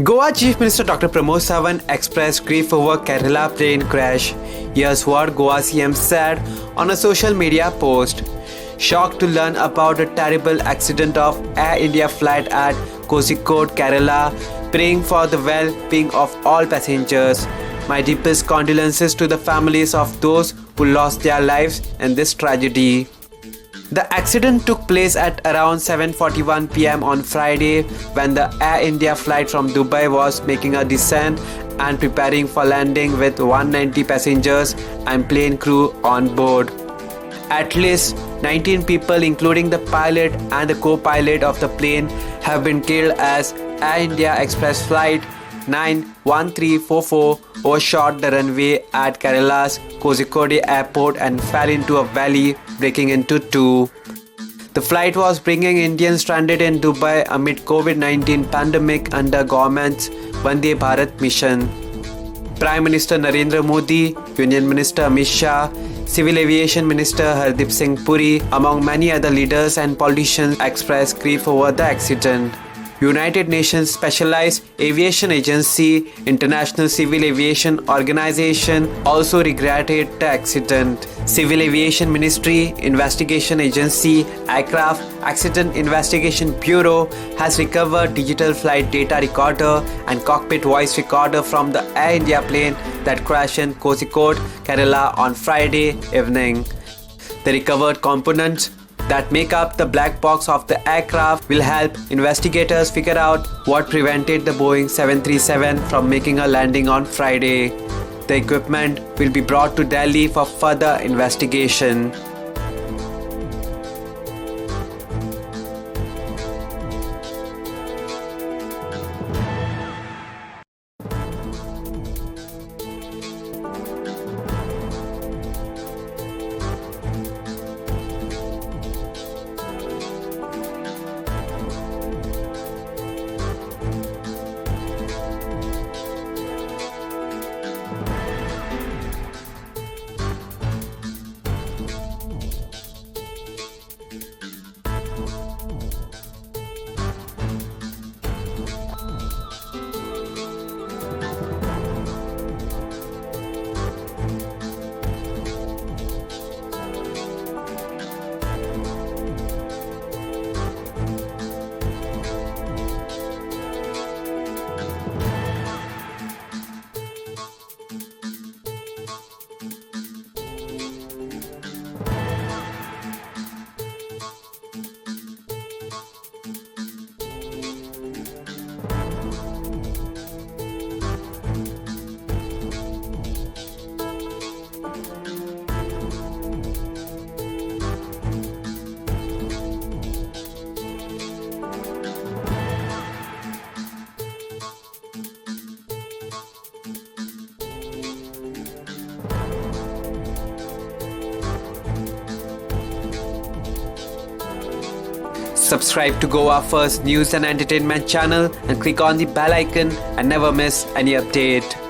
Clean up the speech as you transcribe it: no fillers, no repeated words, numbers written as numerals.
Goa Chief Minister Dr. Pramod Sawant expressed grief over Kerala plane crash. Here's what Goa CM said on a social media post. Shocked to learn about a terrible accident of AirIndia flight at Kozikode, Kerala. Praying for the well-being of all passengers. My deepest condolences to the families of those who lost their lives in this tragedy. The accident took place at around 7:41 p.m. on Friday when the Air India flight from Dubai was making a descent and preparing for landing with 190 passengers and plane crew on board. At least 19 people, including the pilot and the co-pilot of the plane, have been killed as Air India Express Flight 91344 overshot the runway at Kerala's Kozikode airport and fell into a valley, breaking into two. The flight was bringing Indians stranded in Dubai amid COVID-19 pandemic under government's Vande Bharat mission. Prime Minister Narendra Modi, Union Minister Amit Shah, Civil Aviation Minister Hardeep Singh Puri, among many other leaders and politicians, expressed grief over the accident. United Nations Specialized Aviation Agency, International Civil Aviation Organization also regretted the accident. Civil Aviation Ministry, Investigation Agency, Aircraft Accident Investigation Bureau has recovered digital flight data recorder and cockpit voice recorder from the Air India plane that crashed in Kozikode, Kerala on Friday evening. The recovered components that make up the black box of the aircraft will help investigators figure out what prevented the Boeing 737 from making a landing on Friday. The equipment will be brought to Delhi for further investigation. Subscribe to Goa First News and Entertainment channel and click on the bell icon and never miss any update.